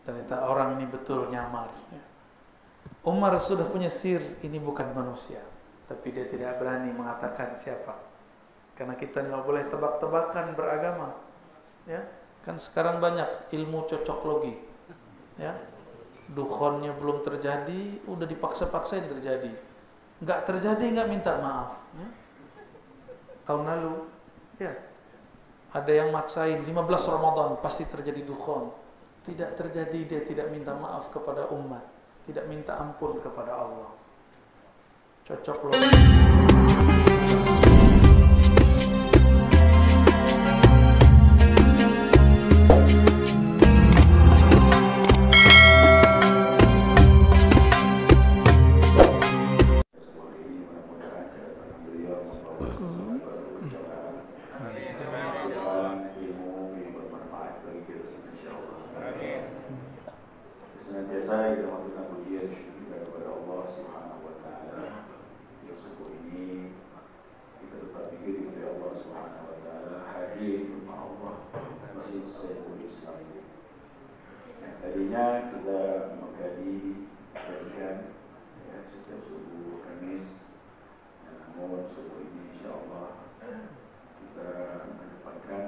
Ternyata orang ini betul nyamar. Umar sudah punya sir, ini bukan manusia. Tapi dia tidak berani mengatakan siapa. Karena kita nggak boleh tebak-tebakan beragama. Ya, kan sekarang banyak ilmu cocoklogi. Ya, dukhonnya belum terjadi, udah dipaksa-paksain terjadi. Nggak terjadi, nggak minta maaf. Ya. Tahun lalu, ya, ada yang maksain 15 Ramadan pasti terjadi dukhon. Tidak terjadi, dia tidak minta maaf kepada umat, tidak minta ampun kepada Allah. Cocoklogi. Senantiasa kita mengaturkan puji dan syukur kepada Allah Subhanahu wa taala. Yang syukur ini kita tetap pikir kepada Allah Subhanahu wa taala, hadir di rumah Allah masih Syekhul Islam. Yang tadinya kita mengkaji kajian setiap subuh Kamis, namun subuh ini insyaallah kita mendapatkan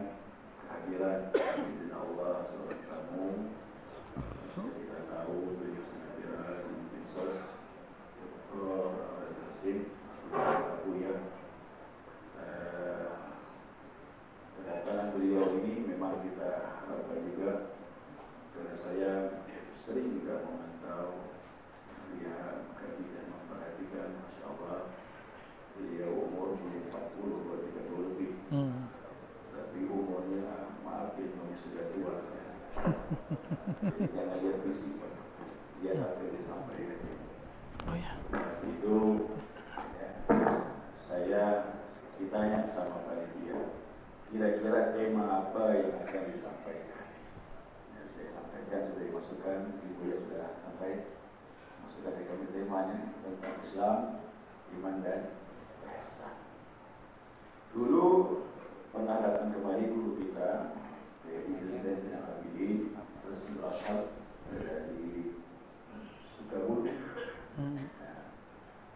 kehadiran di Allah seorang tamu. Kita tahu beliau sangat viral di medsos, Dr. Al-Zasim, Abu ya. Kedatangan beliau ini memang kita harapkan juga, karena saya sering juga memantau, melihat, mengkaji dan memperhatikan, Masya Allah, beliau umur 40 atau 30 lebih, tapi umurnya maaf ya, sudah tua saya. Jadi jangan lihat fisik, dia apa yang disampaikan. Oh ya. Itu ya, saya ditanya sama panitia, kira-kira tema apa yang akan disampaikan. Ya, saya sampaikan, sudah dimasukkan, ibu ya sudah sampai masukkan di kami temanya tentang Islam, iman dan ihsan. Dulu pernah datang kemari guru kita, yaitu Zain Abidin Rasul Ashab dari Sukabumi.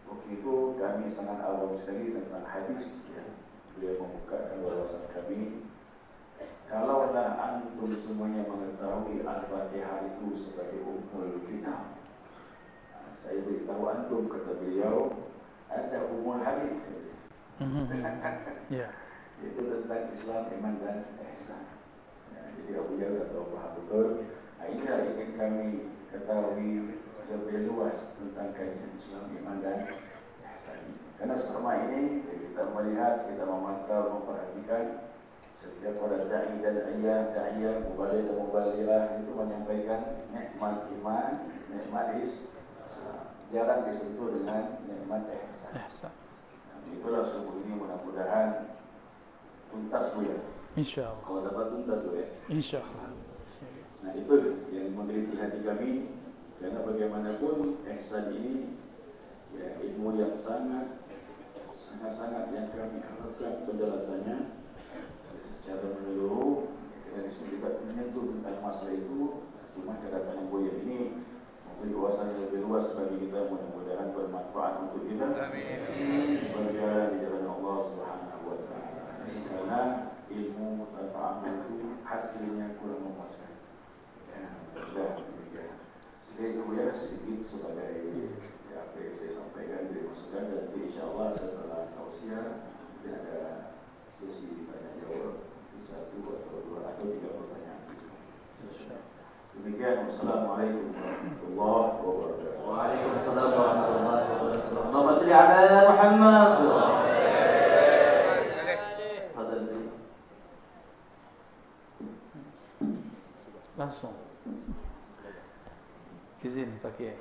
Waktu itu kami sangat awam sekali tentang hadis. Ya. Beliau membukakan wawasan kami. Kalaulah antum semuanya mengetahui Al-Fatihah itu sebagai ummul kitab, saya beritahu antum, kata beliau, ada ummul hadis. Ya. Itu tentang Islam, iman dan ihsan. Jadi Abu Jahal atau paham betul. Nah, ini yang ingin kami ketahui lebih luas tentang kajian Islam, iman dan ihsan. Karena selama ini kita melihat, kita memantau, memperhatikan setiap pada da'i dan da'iyah, mubaligh dan mubaligah itu menyampaikan nikmat iman, nikmat Islam. Jarang disentuh dengan nikmat ihsan. Nah, itulah subuh ini mudah-mudahan tuntas Bu ya. Insyaallah. Kalau dapat tuntas Bu ya. Insyaallah. Nah itu yang menggelitik hati kami, karena bagaimanapun ihsan ini ya ilmu yang sangat yang kami harapkan penjelasannya secara menyeluruh, dan tidak menyentuh tentang masa itu. Cuma kedatangan Buya ini mungkin wawasan yang lebih luas bagi kita, mudah-mudahan bermanfaat untuk kita. Amin. Berjalan di jalan Allah Subhanahu wa taala. Karena ilmu tanpa amal itu hasilnya kurang memuaskan. Ya, sudah demikian. Sedikit sebagai apa yang saya sampaikan dari masukan, dan insyaallah setelah tausiah nanti ada sesi tanya jawab, 1 atau 2 atau 3 pertanyaan. Demikian. Wassalamualaikum warahmatullahi wabarakatuh. Waalaikumsalam warahmatullahi wabarakatuh. Allahumma shalli ala Muhammad. Langsung izin Pak Kiai.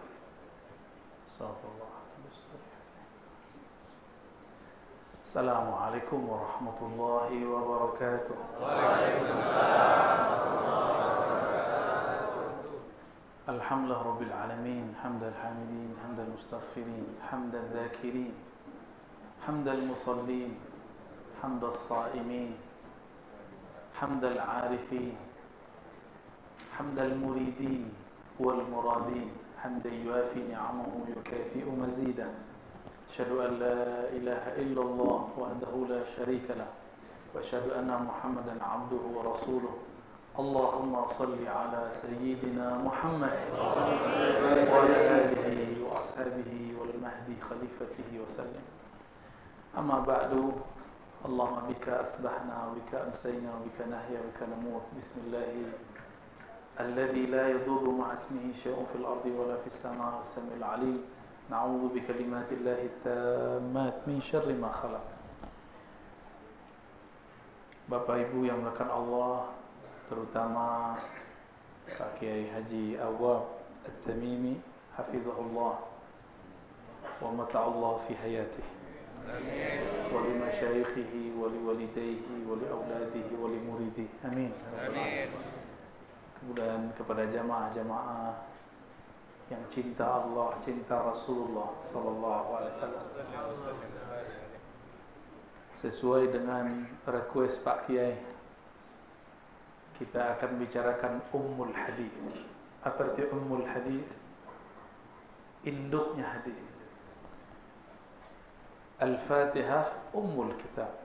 Assalamualaikum warahmatullahi wabarakatuh. Alhamdulillah Rabbil Alamin, hamdal hamidin, hamdal mustaghfirin, hamdal dhakirin, hamdal musallin, hamdal sa'imin, hamdal arifin, hamdal muridin, والمرادين حمدا يوافي نعمه يكافئ مزيدا أشهد أن لا إله إلا الله وحده لا شريك له وأشهد أن محمدا عبده ورسوله اللهم صل على سيدنا محمد وعلى آله وأصحابه والمهدي خليفته وسلم أما بعد اللهم بك أصبحنا وبك أمسينا وبك نحيا وبك نموت بسم الله الذي لا يضر مع اسمه شيء في الأرض ولا في السماء السميع العليم نعوذ بكلمات الله التامات من شر ما خلق. Bapak Ibu yang melakukan Allah, terutama Pak Kiai Haji Awwab At-Tamimi hafizahullah wa mata'allah fi hayatih wa li masyayikhihi wa li walidayhi wa li awladihi wa li muridihi amin. Kemudian kepada jamaah-jamaah yang cinta Allah, cinta Rasulullah sallallahu alaihi wasallam. Sesuai dengan request Pak Kiai, kita akan bicarakan Ummul Hadis. Apa arti Ummul Hadis? Induknya hadis. Al-Fatihah Ummul Kitab.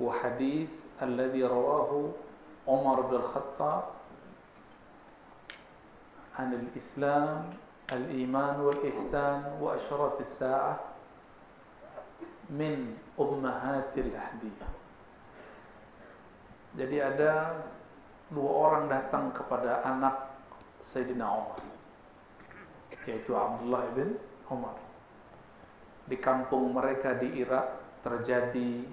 Wa hadis alladhi rawahu Umar bin Khattab an al-Islam, al-Iman wal-Ihsan wa asharat as-sa'ah min ummahatil hadis. Jadi ada dua orang datang kepada anak Sayyidina Umar, yaitu Abdullah bin Umar. Di kampung mereka di Irak terjadi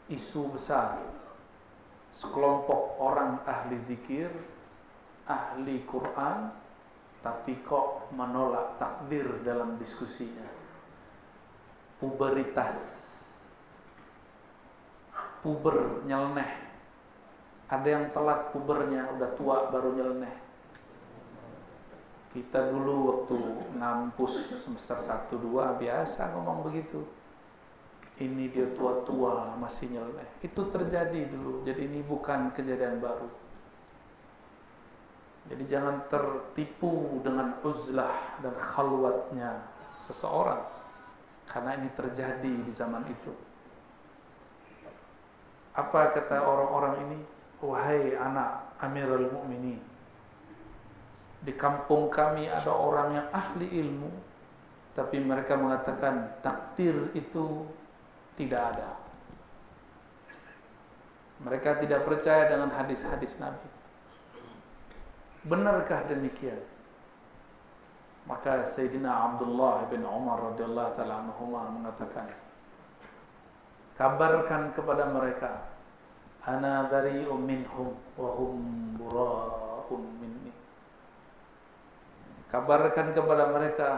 isu besar. Sekelompok orang ahli zikir, ahli Quran, tapi kok menolak takbir dalam diskusinya. Puberitas, puber nyeleneh. Ada yang telat pubernya, udah tua baru nyeleneh. Kita dulu waktu ngampus semester 1-2 biasa ngomong begitu. Ini dia tua-tua masih nyeleneh. Itu terjadi dulu. Jadi ini bukan kejadian baru. Jadi jangan tertipu dengan uzlah dan khalwatnya seseorang. Karena ini terjadi di zaman itu. Apa kata orang-orang ini? Wahai anak Amirul Mukminin, di kampung kami ada orang yang ahli ilmu, tapi mereka mengatakan takdir itu tidak ada. Mereka tidak percaya dengan hadis-hadis Nabi. Benarkah demikian? Maka Sayyidina Abdullah bin Umar radhiyallahu ta'ala anhuma mengatakan, kabarkan kepada mereka, ana bari'un minhum wa hum bura'un minni. Kabarkan kepada mereka,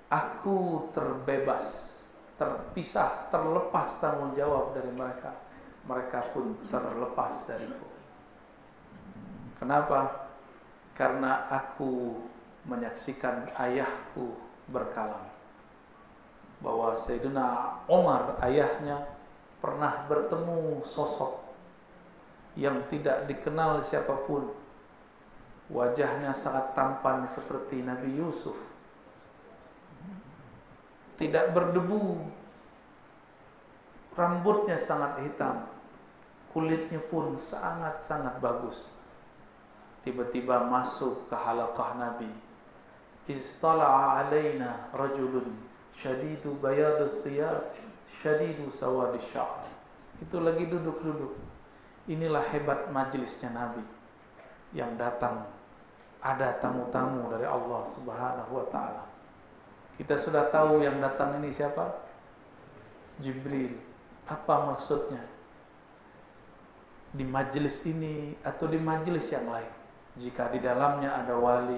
aku terbebas, terpisah, terlepas tanggung jawab dari mereka. Mereka pun terlepas dariku. Kenapa? Karena aku menyaksikan ayahku berkalam bahwa Sayyidina Umar ayahnya pernah bertemu sosok yang tidak dikenal siapapun, wajahnya sangat tampan seperti Nabi Yusuf, tidak berdebu, rambutnya sangat hitam, kulitnya pun sangat-sangat bagus. Tiba-tiba masuk ke halaqah Nabi. Istala'a alaina rajulun syadidu bayadus siyab syadidu sawadis sya'r. Itu lagi duduk-duduk. Inilah hebat majelisnya Nabi. Yang datang ada tamu-tamu dari Allah Subhanahu wa taala. Kita sudah tahu yang datang ini siapa? Jibril. Apa maksudnya? Di majelis ini atau di majelis yang lain? Jika di dalamnya ada wali,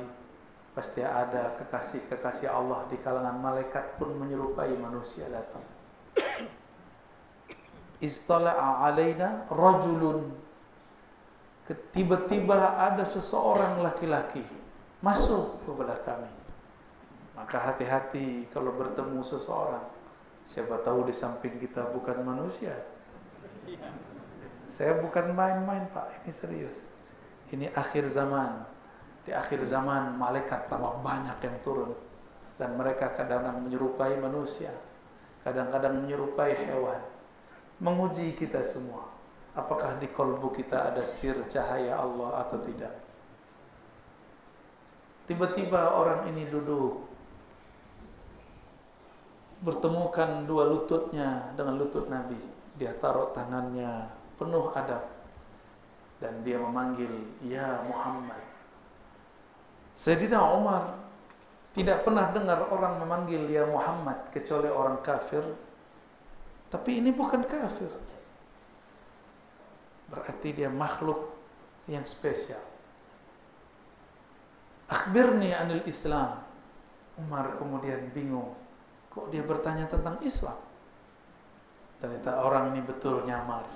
pasti ada kekasih-kekasih Allah di kalangan malaikat pun menyerupai manusia datang. Istala'a alaina rajulun. Tiba-tiba ada seseorang laki-laki masuk kepada kami. Maka hati-hati kalau bertemu seseorang. Siapa tahu di samping kita bukan manusia. Saya bukan main-main Pak, ini serius. Ini akhir zaman. Di akhir zaman malaikat tambah banyak yang turun, dan mereka kadang-kadang menyerupai manusia, kadang-kadang menyerupai hewan, menguji kita semua. Apakah di kalbu kita ada sir cahaya Allah atau tidak? Tiba-tiba orang ini duduk, bertemukan dua lututnya dengan lutut Nabi. Dia taruh tangannya penuh adab, dan dia memanggil, "Ya Muhammad." Sayyidina Umar tidak pernah dengar orang memanggil "Ya Muhammad" kecuali orang kafir. Tapi ini bukan kafir, berarti dia makhluk yang spesial. "Akhbirni anil Islam." Umar kemudian bingung, kok dia bertanya tentang Islam? Ternyata orang ini betul nyamar.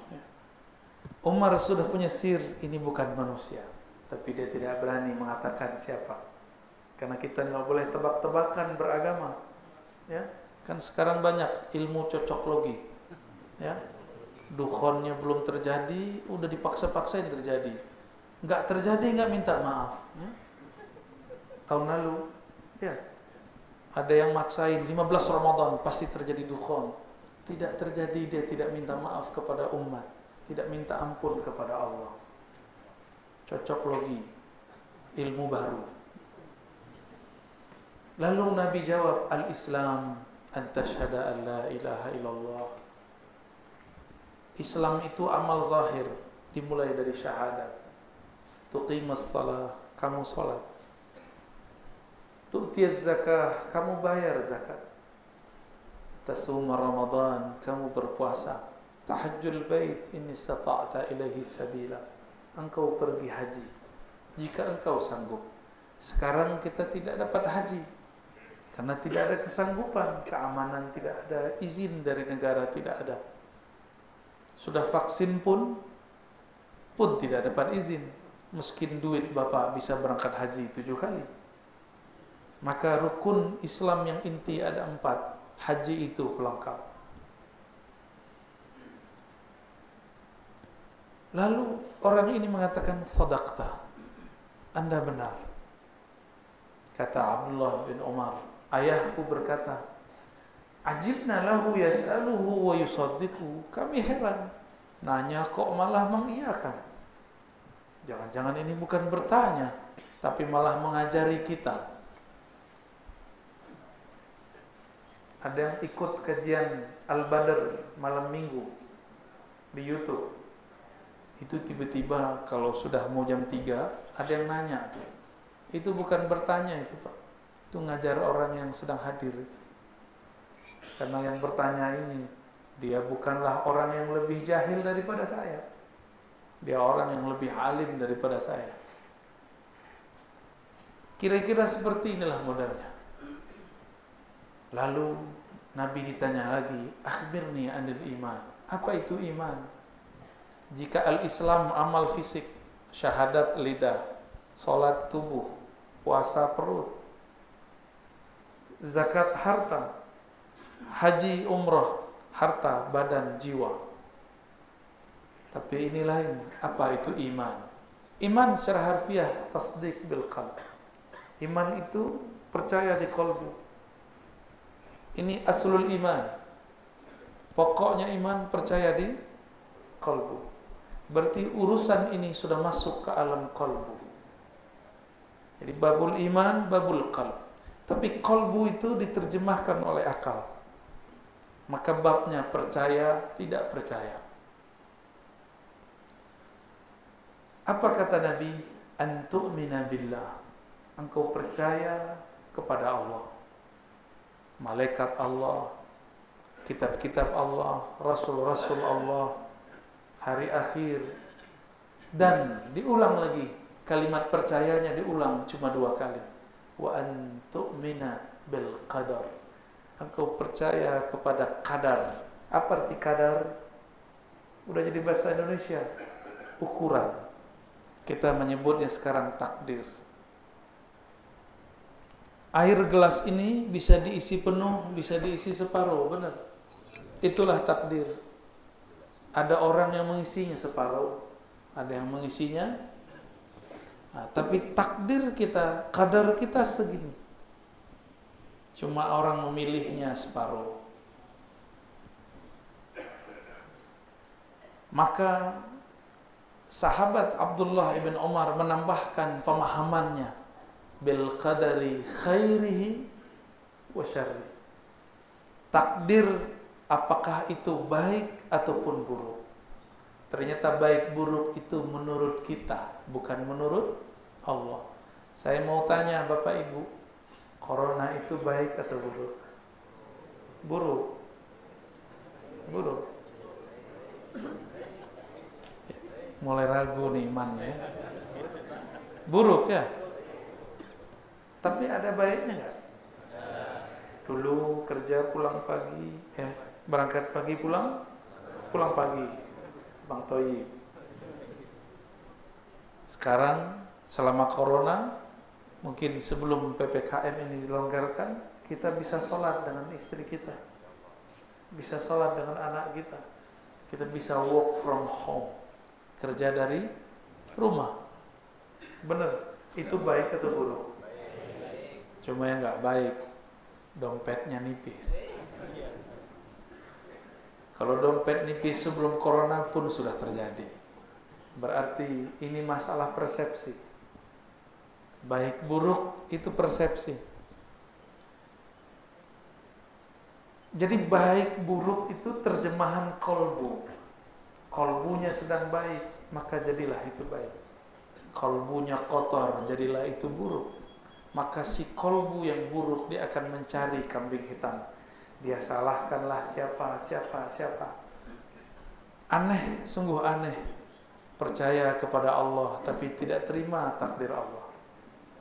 Umar sudah punya sir, ini bukan manusia. Tapi dia tidak berani mengatakan siapa. Karena kita nggak boleh tebak-tebakan beragama. Ya, kan sekarang banyak ilmu cocok logi. Ya, dukhonnya belum terjadi, udah dipaksa-paksain terjadi. Nggak terjadi, nggak minta maaf. Ya. Tahun lalu, ya, ada yang maksain 15 Ramadan pasti terjadi dukhon. Tidak terjadi, dia tidak minta maaf kepada umat, tidak minta ampun kepada Allah. Cocok logi, ilmu baru. Lalu Nabi jawab, "Al-Islam an tashhada an la ilaha illallah." Islam itu amal zahir, dimulai dari syahadat. Tuqimus salah, kamu salat. Tu'tiyaz zakah, kamu bayar zakat. Tasuma Ramadan, kamu berpuasa. Tahajjul bait in istata'ta ilaihi sabila. Engkau pergi haji jika engkau sanggup. Sekarang kita tidak dapat haji karena tidak ada kesanggupan, keamanan tidak ada, izin dari negara tidak ada. Sudah vaksin pun tidak dapat izin. Miskin duit Bapak bisa berangkat haji 7 kali. Maka rukun Islam yang inti ada 4. Haji itu pelengkap. Lalu orang ini mengatakan, "Sadaqta, Anda benar." Kata Abdullah bin Umar, ayahku berkata, "Ajibna lahu yas'aluhu wa yusaddiqu." Kami heran, nanya kok malah mengiyakan. Jangan-jangan ini bukan bertanya, tapi malah mengajari kita. Ada yang ikut kajian Al-Badr malam minggu di YouTube. Itu tiba-tiba kalau sudah mau jam 3, ada yang nanya tuh. Itu bukan bertanya itu, Pak. Itu ngajar orang yang sedang hadir itu. Karena yang bertanya ini, dia bukanlah orang yang lebih jahil daripada saya. Dia orang yang lebih alim daripada saya. Kira-kira seperti inilah modelnya. Lalu Nabi ditanya lagi, "Akhbirni anil iman." Apa itu iman? Jika al-Islam amal fisik, syahadat lidah, salat tubuh, puasa perut, zakat harta, haji umrah, harta, badan, jiwa. Tapi ini lain. Apa itu iman? Iman secara harfiah tasdiq bil qalb. Iman itu percaya di qalbu. Ini aslul iman. Pokoknya iman percaya di qalbu. Berarti urusan ini sudah masuk ke alam qalbu. Jadi babul iman, babul qalb. Tapi qalbu itu diterjemahkan oleh akal. Maka babnya percaya, tidak percaya. Apa kata Nabi? An tu'mina billah. Engkau percaya kepada Allah, malaikat Allah, kitab-kitab Allah, rasul-rasul Allah, hari akhir. Dan diulang lagi, kalimat percayanya diulang cuma 2 kali. Wa an tu'mina bil qadar. Engkau percaya kepada qadar. Apa arti qadar? Udah jadi bahasa Indonesia. Ukuran. Kita menyebutnya sekarang takdir. Air gelas ini bisa diisi penuh, bisa diisi separuh, benar. Itulah takdir. Ada orang yang mengisinya separuh, ada yang mengisinya Nah, tapi takdir kita, kadar kita segini. Cuma orang memilihnya separuh. Maka sahabat Abdullah ibn Umar menambahkan pemahamannya bil qadari khairihi wa syarri. Takdir apakah itu baik ataupun buruk. Ternyata baik buruk itu menurut kita, bukan menurut Allah. Saya mau tanya Bapak Ibu, corona itu baik atau buruk? Buruk. Buruk. Mulai ragu nih iman ya. Buruk ya. Tapi ada baiknya nggak? Dulu kerja pulang pagi, berangkat pagi pulang pagi. Bang Toyib. Sekarang selama corona, mungkin sebelum PPKM ini dilonggarkan, kita bisa sholat dengan istri kita, bisa sholat dengan anak kita, kita bisa work from home, kerja dari rumah. Bener, itu baik atau buruk? Cuma yang nggak baik, dompetnya nipis. Kalau dompet nipis sebelum corona pun sudah terjadi. Berarti ini masalah persepsi. Baik buruk itu persepsi. Jadi baik buruk itu terjemahan kolbu. Kolbunya sedang baik, maka jadilah itu baik. Kolbunya kotor, jadilah itu buruk. Maka si kolbu yang buruk dia akan mencari kambing hitam. Dia salahkanlah siapa. Aneh, sungguh aneh. Percaya kepada Allah tapi tidak terima takdir Allah.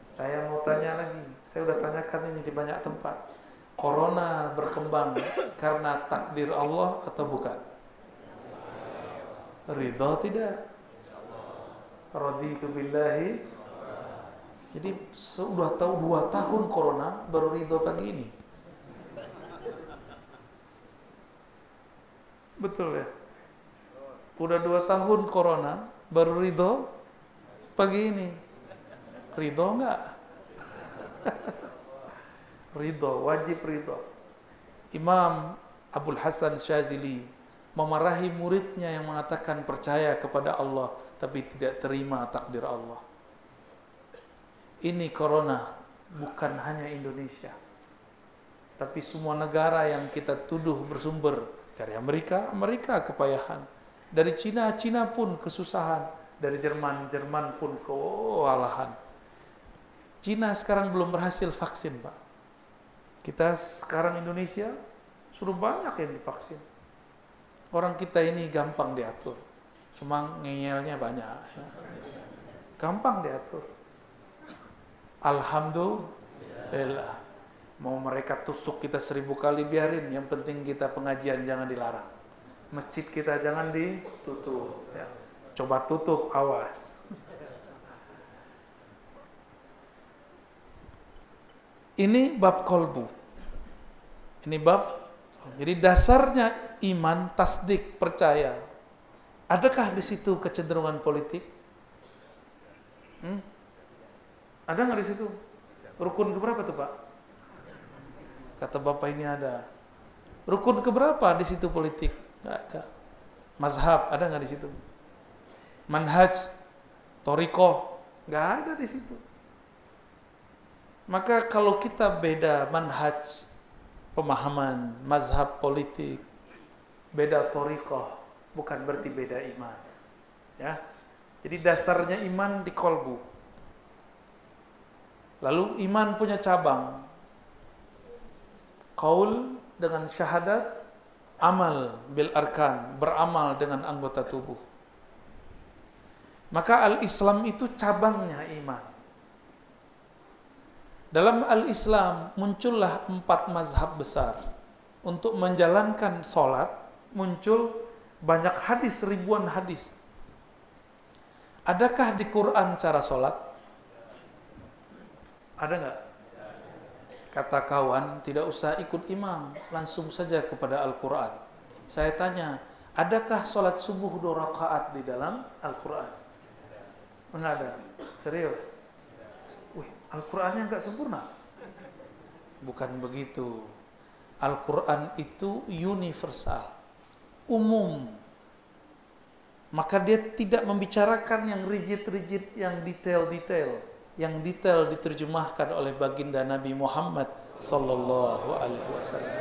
Saya mau tanya lagi. Saya sudah tanyakan ini di banyak tempat. Corona berkembang karena takdir Allah atau bukan? Ridha tidak? Raditu billahi. Jadi sudah tahu 2 tahun corona baru ridha pagi ini. Betul ya? Udah 2 tahun corona baru ridho pagi ini. Ridho enggak? Ridho, wajib ridho. Imam Abul Hasan Syazili memarahi muridnya yang mengatakan percaya kepada Allah tapi tidak terima takdir Allah. Ini corona bukan hanya Indonesia, tapi semua negara yang kita tuduh bersumber dari Amerika kepayahan. Dari Cina pun kesusahan. Dari Jerman pun kewalahan. Cina sekarang belum berhasil vaksin, Pak. Kita sekarang Indonesia sudah banyak yang divaksin. Orang kita ini gampang diatur. Cuma ngeyelnya banyak. Gampang diatur. Alhamdulillah. Mau mereka tusuk kita 1000 kali biarin, yang penting kita pengajian jangan dilarang. Masjid kita jangan ditutup ya. Coba tutup, awas. Ini bab kolbu. Ini bab. Jadi dasarnya iman, tasdik, percaya. Adakah di situ kecenderungan politik? Ada nggak di situ? Rukun keberapa tuh, Pak? Kata Bapak ini ada. Rukun keberapa di situ politik? Nggak ada. Mazhab ada nggak di situ? Manhaj, thariqah nggak ada di situ. Maka kalau kita beda manhaj, pemahaman, mazhab politik, beda thariqah, bukan berarti beda iman. Ya. Jadi dasarnya iman di kolbu. Lalu iman punya cabang. Qaul dengan syahadat, amal bil arkan, beramal dengan anggota tubuh. Maka al-Islam itu cabangnya iman. Dalam al-Islam muncullah 4 mazhab besar. Untuk menjalankan sholat muncul banyak hadis, ribuan hadis. Adakah di Quran cara sholat? Ada nggak? Kata kawan, tidak usah ikut imam, langsung saja kepada Al-Quran. Saya tanya, adakah sholat subuh 2 rakaat di dalam Al-Quran? Enggak ada. Serius? Wih, Al-Qur'annya enggak sempurna. Bukan begitu. Al-Qur'an itu universal, umum. Maka dia tidak membicarakan yang rigid-rigid, yang detail-detail. Yang detail diterjemahkan oleh baginda Nabi Muhammad sallallahu alaihi wasallam.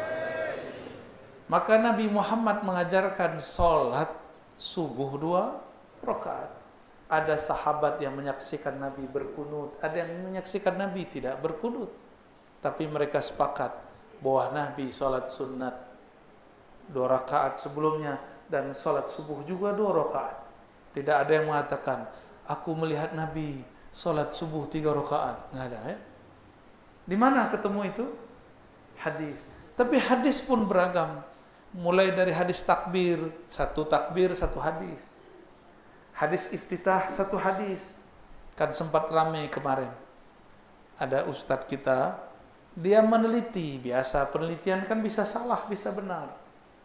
Maka Nabi Muhammad mengajarkan salat subuh 2 rakaat. Ada sahabat yang menyaksikan Nabi berkunut, ada yang menyaksikan Nabi tidak berkunut. Tapi mereka sepakat bahwa Nabi salat sunat 2 rakaat sebelumnya dan salat subuh juga 2 rakaat. Tidak ada yang mengatakan, aku melihat Nabi salat subuh 3 rakaat. Enggak ada ya. Di mana ketemu itu? Hadis. Tapi hadis pun beragam. Mulai dari hadis takbir, 1 takbir 1 hadis. Hadis iftitah 1 hadis. Kan sempat ramai kemarin. Ada ustadz kita, dia meneliti. Biasa penelitian kan bisa salah, bisa benar.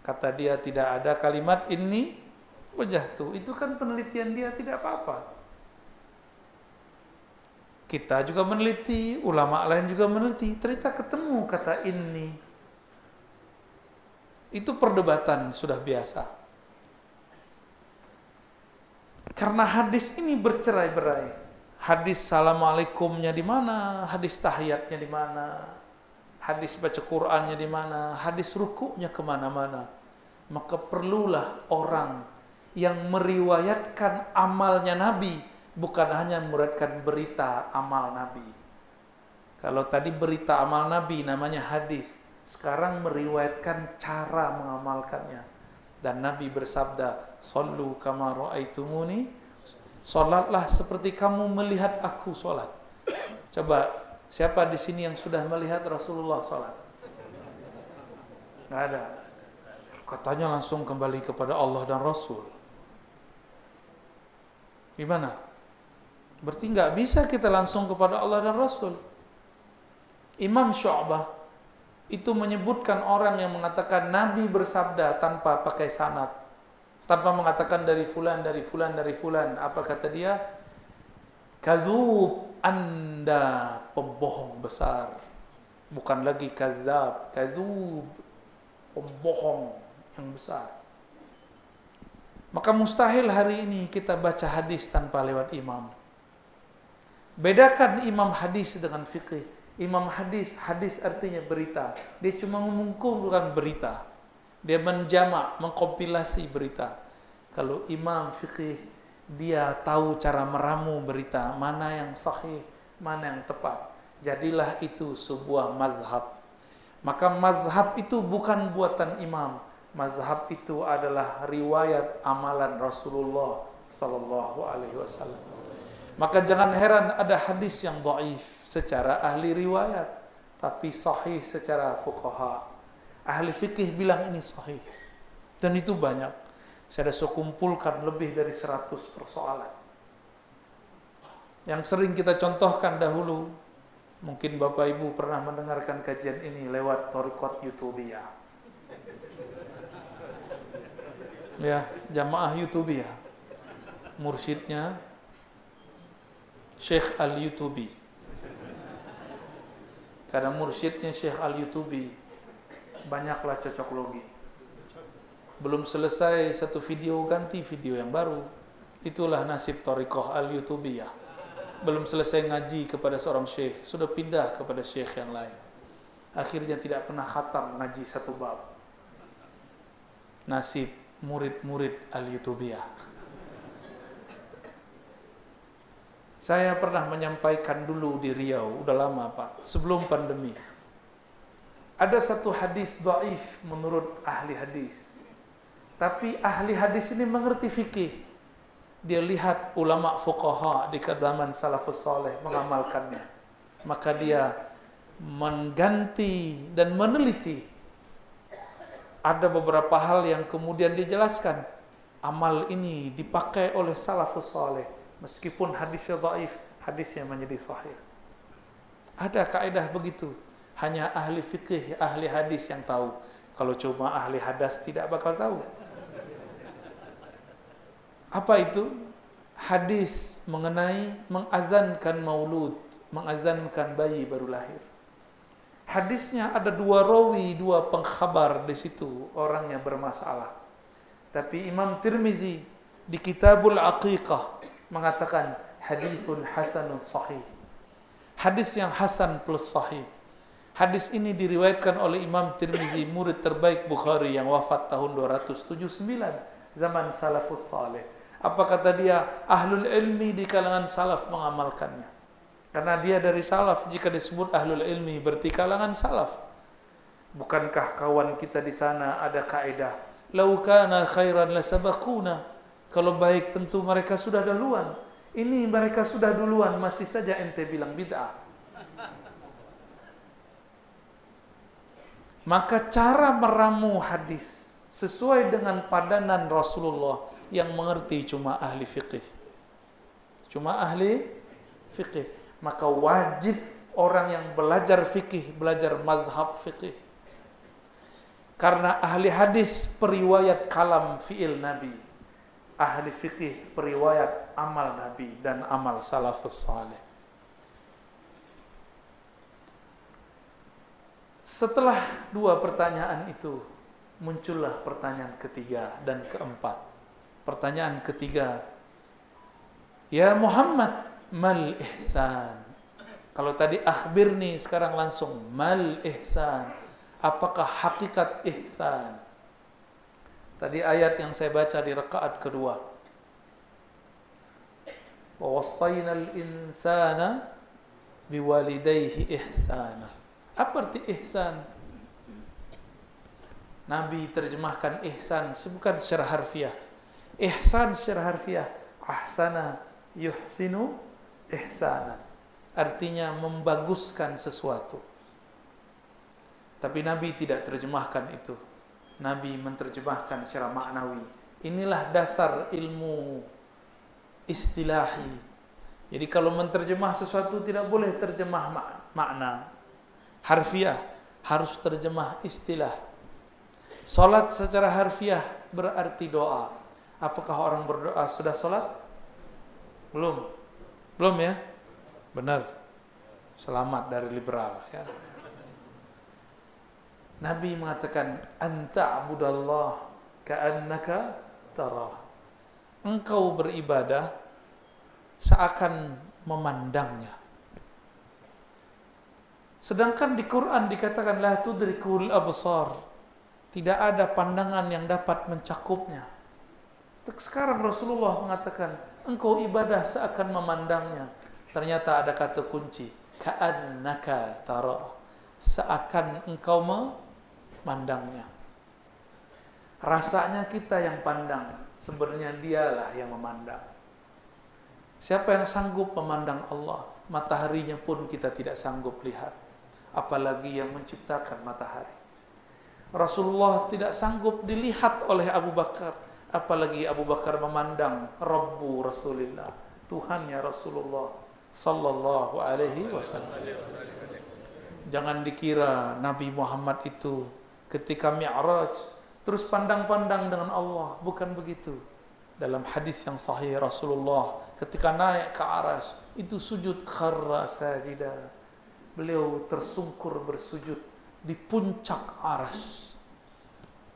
Kata dia tidak ada kalimat ini wajahtu. Itu kan penelitian dia, tidak apa-apa. Kita juga meneliti, ulama lain juga meneliti. Ternyata ketemu kata ini. Itu perdebatan sudah biasa. Karena hadis ini bercerai-berai. Hadis assalamualaikumnya di mana? Hadis tahiyatnya di mana? Hadis baca Qur'annya di mana? Hadis rukuknya kemana-mana? Maka perlulah orang yang meriwayatkan amalnya Nabi, bukan hanya meriwayatkan berita amal Nabi. Kalau tadi berita amal Nabi namanya hadis, sekarang meriwayatkan cara mengamalkannya. Dan Nabi bersabda, "Shallu kama ra'aitumuni", salatlah seperti kamu melihat aku salat. Coba, siapa di sini yang sudah melihat Rasulullah salat? Enggak ada. Katanya langsung kembali kepada Allah dan Rasul. Gimana? Berarti enggak bisa kita langsung kepada Allah dan Rasul. Imam Syu'bah itu menyebutkan orang yang mengatakan Nabi bersabda tanpa pakai sanad, tanpa mengatakan dari fulan, dari fulan, dari fulan. Apa kata dia? Kazub, Anda pembohong besar. Bukan lagi kazab, kazub, pembohong yang besar. Maka mustahil hari ini kita baca hadis tanpa lewat imam. Bedakan imam hadis dengan fikih. Imam hadis, hadis artinya berita. Dia cuma mengumpulkan berita. Dia menjamak, mengkompilasi berita. Kalau imam fikih, dia tahu cara meramu berita, mana yang sahih, mana yang tepat. Jadilah itu sebuah mazhab. Maka mazhab itu bukan buatan imam. Mazhab itu adalah riwayat amalan Rasulullah sallallahu alaihi wasallam. Maka jangan heran ada hadis yang dhaif secara ahli riwayat, tapi sahih secara fuqaha. Ahli fikih bilang ini sahih. Dan itu banyak. Saya sudah kumpulkan lebih dari 100 persoalan. Yang sering kita contohkan dahulu, mungkin Bapak Ibu pernah mendengarkan kajian ini lewat Thariqat YouTubiyah. Ya, jamaah YouTubiyah. Mursyidnya Syekh Al-Yutubi. Karena mursyidnya Syekh Al-Yutubi banyaklah cocok logi. Belum selesai satu video, ganti video yang baru. Itulah nasib Thariqah Al-Yutubiyah. Belum selesai ngaji kepada seorang syekh, sudah pindah kepada syekh yang lain. Akhirnya tidak pernah khatam ngaji satu bab. Nasib murid-murid Al-Yutubiyah. Saya pernah menyampaikan dulu di Riau, udah lama Pak, sebelum pandemi. Ada satu hadis dhaif menurut ahli hadis. Tapi ahli hadis ini mengerti fikih. Dia lihat ulama fuqaha di zaman salafus saleh mengamalkannya. Maka dia mengganti dan meneliti. Ada beberapa hal yang kemudian dijelaskan. Amal ini dipakai oleh salafus saleh. Meskipun hadisnya dhaif, hadisnya menjadi sahih. Ada kaidah begitu. Hanya ahli fikih, ahli hadis yang tahu. Kalau cuma ahli hadas tidak bakal tahu. Apa itu? hadis mengenai mengazankan maulud, mengazankan bayi baru lahir. Hadisnya ada 2 rawi, 2 pengkhabar di situ, orangnya bermasalah. Tapi Imam Tirmizi di Kitabul Aqiqah mengatakan hadisun hasanun sahih. Hadis yang hasan plus sahih. Hadis ini diriwayatkan oleh Imam Tirmizi, murid terbaik Bukhari yang wafat tahun 279 zaman salafus saleh. Apa kata dia? Ahlul ilmi di kalangan salaf mengamalkannya. Karena dia dari salaf, jika disebut ahlul ilmi berarti kalangan salaf. Bukankah kawan kita di sana ada kaidah, lau kana khairan lasabaquna, kalau baik tentu mereka sudah duluan. Ini mereka sudah duluan, masih saja ente bilang bid'ah. Maka cara meramu hadis sesuai dengan padanan Rasulullah yang mengerti cuma ahli fiqih. Cuma ahli fiqih. Maka wajib orang yang belajar fikih, belajar mazhab fikih. Karena ahli hadis periwayat kalam fi'il Nabi. Ahli fikih periwayat amal Nabi dan amal salafus saleh. Setelah 2 pertanyaan itu, muncullah pertanyaan ketiga dan keempat. Pertanyaan ketiga, ya Muhammad, mal ihsan. Kalau tadi akhbirni, sekarang langsung mal ihsan. Apakah hakikat ihsan? Tadi ayat yang saya baca di rakaat kedua. Wa wassaynal insana biwalidayhi ihsana. Apa arti ihsan? Nabi terjemahkan ihsan bukan secara harfiah. Ihsan secara harfiah, ahsana yuhsinu ihsana. Artinya membaguskan sesuatu. Tapi Nabi tidak terjemahkan itu. Nabi menerjemahkan secara maknawi. Inilah dasar ilmu istilahi. Jadi kalau menerjemah sesuatu tidak boleh terjemah makna harfiah, harus terjemah istilah. Salat secara harfiah berarti doa. Apakah orang berdoa sudah salat? Belum. Belum ya? Benar. Selamat dari liberal ya. Nabi mengatakan anta'budallah ka'annaka tarah. Engkau beribadah seakan memandangnya. Sedangkan di Quran dikatakan la tudrikul absar. Tidak ada pandangan yang dapat mencakupnya. Sekarang Rasulullah mengatakan engkau ibadah seakan memandangnya. Ternyata ada kata kunci, ka'annaka tara. Seakan engkau memandangnya. Rasanya kita yang pandang, sebenarnya dialah yang memandang. Siapa yang sanggup memandang Allah? Mataharinya pun kita tidak sanggup lihat. Apalagi yang menciptakan matahari. Rasulullah tidak sanggup dilihat oleh Abu Bakar. Apalagi Abu Bakar memandang Rabbu Rasulullah, Tuhannya Rasulullah sallallahu alaihi wasallam. Jangan dikira Nabi Muhammad itu ketika Mi'raj terus pandang-pandang dengan Allah. Bukan begitu. Dalam hadis yang sahih Rasulullah ketika naik ke Arsy itu sujud kharra sajida. Beliau tersungkur bersujud di puncak Arsy.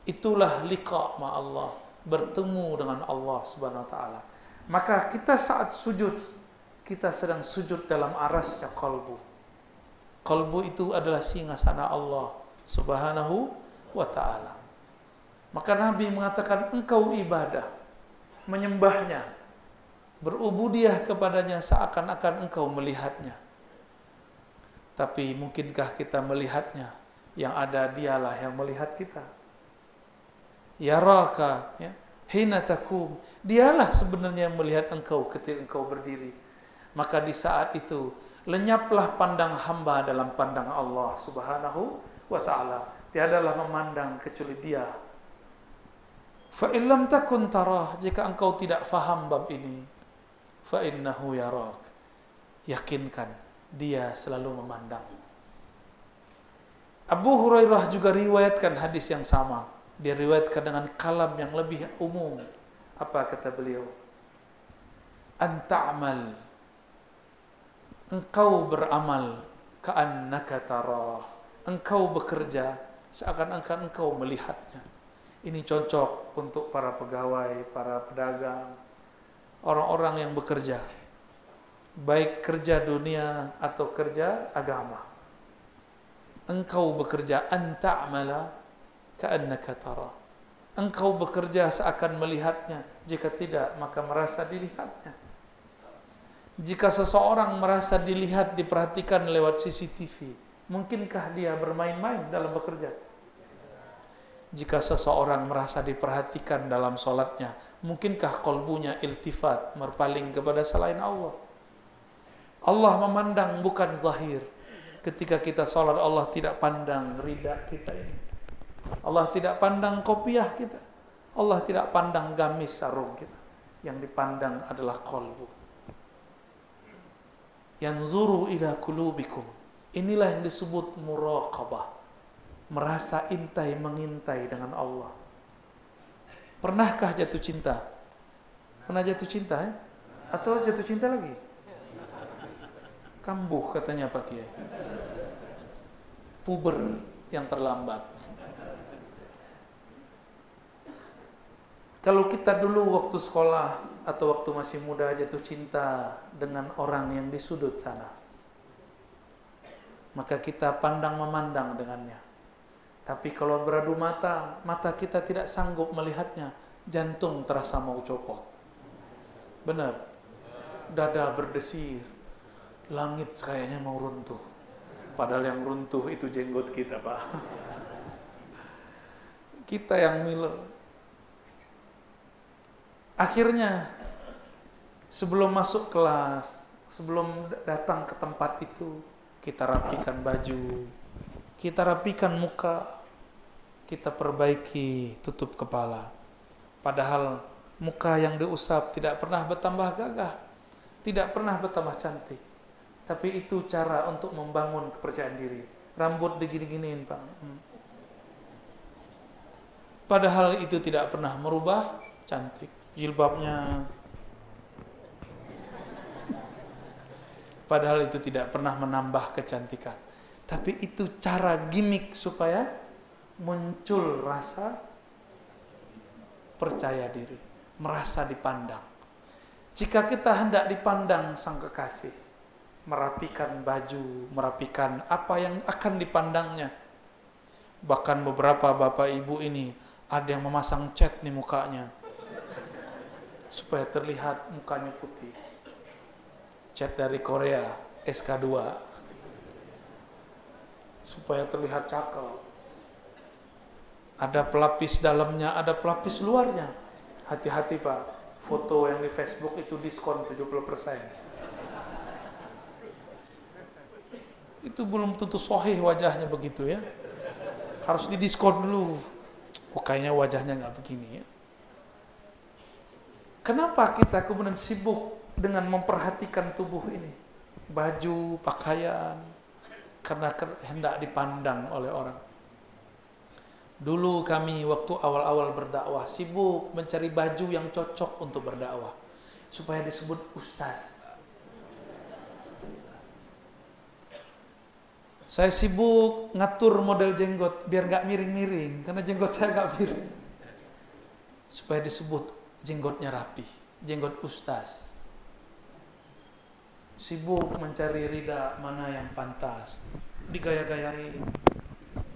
Itulah liqa ma Allah, bertemu dengan Allah Subhanahu wa taala. Maka kita saat sujud, kita sedang sujud dalam arasnya qalbu. Qalbu itu adalah singgasana Allah Subhanahu wa taala. Maka Nabi mengatakan engkau ibadah, menyembahnya, berubudiah kepadanya seakan-akan engkau melihatnya. Tapi mungkinkah kita melihatnya? Yang ada dialah yang melihat kita. Yaraka, ya, hina takum. Dialah sebenarnya yang melihat engkau ketika engkau berdiri. Maka di saat itu lenyaplah pandang hamba dalam pandang Allah Subhanahu wa taala. Tiadalah memandang kecuali Dia. Fa in lam takun tarah, jika engkau tidak faham bab ini, fa innahu yarak. Yakinkan Dia selalu memandang. Abu Hurairah juga riwayatkan hadis yang sama. Dia riwayatkan dengan kalam yang lebih umum. Apa kata beliau? an ta'mal, engkau beramal, ka'annaka tarah, engkau bekerja seakan-akan engkau melihatnya. Ini cocok untuk para pegawai, para pedagang, orang-orang yang bekerja, baik kerja dunia atau kerja agama. Engkau bekerja an ta'mala ka'annaka tarah, engkau bekerja seakan melihatnya, jika tidak maka merasa dilihatnya. Jika seseorang merasa dilihat, diperhatikan lewat CCTV, mungkinkah dia bermain-main dalam bekerja? Jika seseorang merasa diperhatikan dalam sholatnya, mungkinkah kolbunya iltifat, berpaling kepada selain Allah? Allah memandang bukan zahir. Ketika kita sholat, Allah tidak pandang rida kita ini. Allah tidak pandang kopiah kita. Allah tidak pandang gamis sarung kita. Yang dipandang adalah kolbu. Yanzuru ila kulubikum. Inilah yang disebut muraqabah. Merasa intai mengintai dengan Allah. Pernahkah jatuh cinta? Pernah jatuh cinta ya? Atau jatuh cinta lagi? Kambuh katanya Pak Kiai. Puber yang terlambat. Kalau kita dulu waktu sekolah atau waktu masih muda jatuh cinta dengan orang yang di sudut sana, maka kita pandang memandang dengannya. Tapi kalau beradu mata, mata kita tidak sanggup melihatnya, jantung terasa mau copot. Benar. Dada berdesir, langit kayaknya mau runtuh. Padahal yang runtuh itu jenggot kita, Pak. Kita yang miler. Akhirnya, sebelum masuk kelas, sebelum datang ke tempat itu, kita rapikan baju, kita rapikan muka, kita perbaiki tutup kepala. Padahal muka yang diusap tidak pernah bertambah gagah, tidak pernah bertambah cantik. Tapi itu cara untuk membangun kepercayaan diri. Rambut digini-giniin, Pak. Padahal itu tidak pernah merubah cantik. Jilbabnya, padahal itu tidak pernah menambah kecantikan. Tapi itu cara gimmick supaya muncul rasa percaya diri, merasa dipandang. Jika kita hendak dipandang sang kekasih, merapikan baju, merapikan apa yang akan dipandangnya. Bahkan beberapa bapak ibu ini ada yang memasang cat di mukanya supaya terlihat mukanya putih. Cat dari Korea, SK2, supaya terlihat cakep. Ada pelapis dalamnya, ada pelapis luarnya. Hati-hati Pak, foto yang di Facebook itu diskon 70%. Itu belum tentu sahih wajahnya begitu ya. Harus didiskon dulu. Oh, kayaknya wajahnya nggak begini ya. Kenapa kita kemudian sibuk dengan memperhatikan tubuh ini? Baju, pakaian, karena hendak dipandang oleh orang. Dulu kami waktu awal-awal berdakwah sibuk mencari baju yang cocok untuk berdakwah supaya disebut ustaz. Saya sibuk ngatur model jenggot biar nggak miring-miring, karena jenggot saya nggak miring, supaya disebut jenggotnya rapi, jenggot ustaz. Sibuk mencari rida mana yang pantas, digaya-gayain.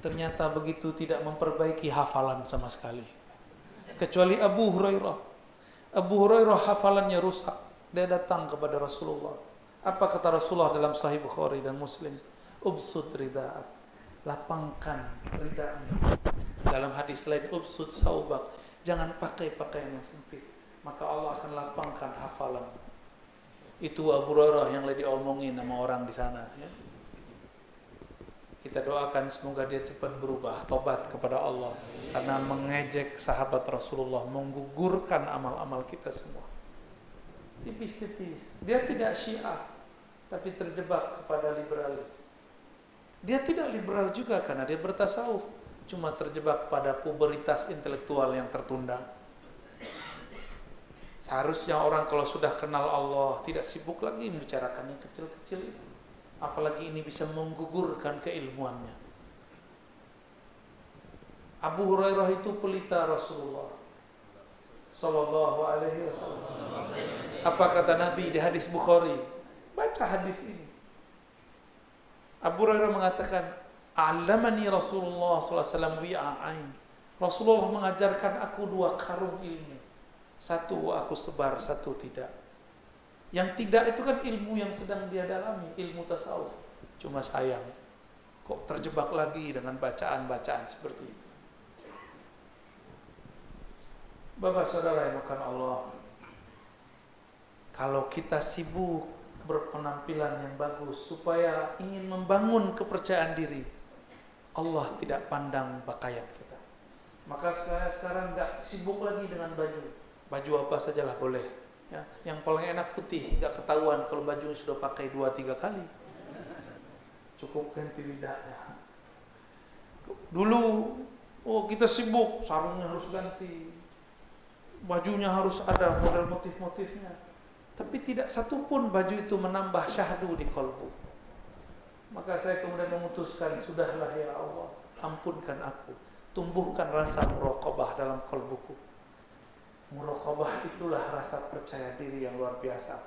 Ternyata begitu tidak memperbaiki hafalan sama sekali. Kecuali Abu Hurairah. Abu Hurairah hafalannya rusak. Dia datang kepada Rasulullah. Apa kata Rasulullah dalam Sahih Bukhari dan Muslim? Ubsud rida'ak, lapangkan rida'mu. Dalam hadis lain, ubsud saubak, jangan pakai pakaian yang sempit, maka Allah akan lapangkan hafalanmu. Itu Abu Hurairah yang lagi diomongin sama orang di sana ya. Kita doakan semoga dia cepat berubah, tobat kepada Allah, karena mengejek sahabat Rasulullah, menggugurkan amal-amal kita semua. Tipis-tipis. Dia tidak Syiah, tapi terjebak kepada liberalis. Dia tidak liberal juga karena dia bertasawuf, cuma terjebak pada puberitas intelektual yang tertunda. Seharusnya orang kalau sudah kenal Allah tidak sibuk lagi membicarakan yang kecil-kecil itu. Apalagi ini bisa menggugurkan keilmuannya. Abu Hurairah itu pelita Rasulullah sallallahu alaihi wasallam. Apa kata Nabi di hadis Bukhari? Baca hadis ini. Abu Hurairah mengatakan, "Allamani Rasulullah sallallahu alaihi wasallam wi'ain." Rasulullah mengajarkan aku 2 karung ilmu. Satu aku sebar, satu tidak. Yang tidak itu kan ilmu yang sedang dia dalami, ilmu tasawuf. Cuma sayang, kok terjebak lagi dengan bacaan-bacaan seperti itu. Bapak saudara yang makan Allah, kalau kita sibuk berpenampilan yang bagus supaya ingin membangun kepercayaan diri, Allah tidak pandang pakaian kita. Maka sekarang nggak sibuk lagi dengan baju apa sajalah boleh. Ya, yang paling enak putih, nggak ketahuan kalau baju sudah pakai 2-3 kali. Cukup ganti lidahnya. Dulu, kita sibuk, sarungnya harus ganti, bajunya harus ada model motif-motifnya. Tapi tidak satupun baju itu menambah syahdu di kolbu. Maka saya kemudian memutuskan, sudahlah ya Allah, ampunkan aku. Tumbuhkan rasa muraqabah dalam kolbuku. Muraqabah itulah rasa percaya diri yang luar biasa.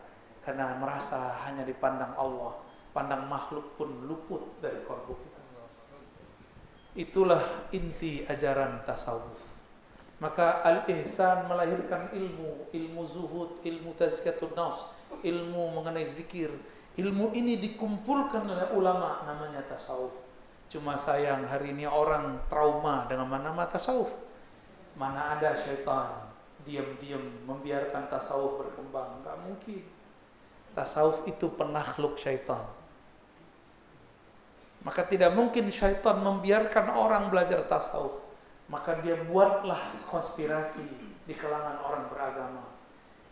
Karena merasa hanya dipandang Allah, pandang makhluk pun luput dari kolbu kita. Itulah inti ajaran tasawuf. Maka al-ihsan melahirkan ilmu zuhud, ilmu tazkiyatun nafs, ilmu mengenai zikir. Ilmu ini dikumpulkan oleh ulama, namanya tasawuf. Cuma sayang hari ini orang trauma dengan nama tasawuf. Mana ada syaitan diam-diam membiarkan tasawuf berkembang? Enggak mungkin. Tasawuf itu penakhluk syaitan. Maka tidak mungkin syaitan membiarkan orang belajar tasawuf. Maka dia buatlah konspirasi di kalangan orang beragama.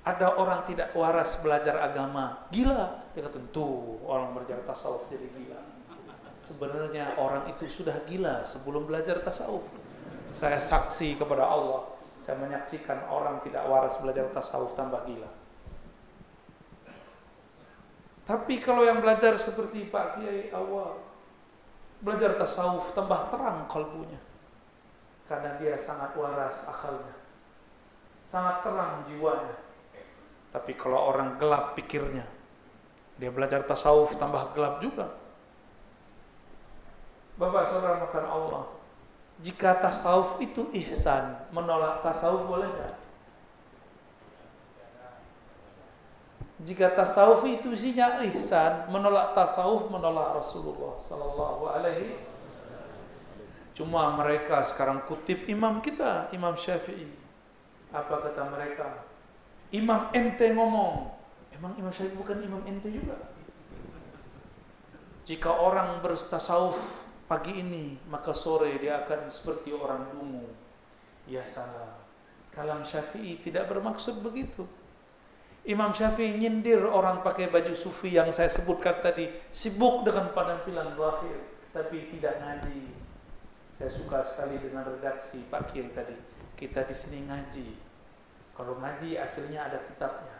Ada orang tidak waras belajar agama, gila. Dia kata, tuh orang belajar tasawuf jadi gila. Sebenarnya orang itu sudah gila sebelum belajar tasawuf. Saya saksi kepada Allah, saya menyaksikan orang tidak waras belajar tasawuf tambah gila. Tapi kalau yang belajar seperti Pak Kiai awal, belajar tasawuf tambah terang kalbunya. Karena dia sangat waras akalnya, sangat terang jiwanya. Tapi kalau orang gelap pikirnya, dia belajar tasawuf tambah gelap juga. Bapak saudara makan Allah, jika tasawuf itu ihsan, menolak tasawuf boleh enggak? Jika tasawuf itu isinya ihsan, menolak tasawuf, menolak Rasulullah sallallahu alaihi. Cuma mereka sekarang kutip imam kita, Imam Syafi'i. Apa kata mereka? Imam ente ngomong. Emang Imam Syafi'i bukan imam ente juga? Jika orang bertasawuf pagi ini, maka sore dia akan seperti orang dungu. Ya salah. Kalam Syafi'i tidak bermaksud begitu. Imam Syafi'i nyindir orang pakai baju sufi yang saya sebutkan tadi, sibuk dengan penampilan zahir, tapi tidak ngaji. Saya suka sekali dengan redaksi Pak Kiai tadi. Kita di sini ngaji. Kalau ngaji aslinya ada kitabnya.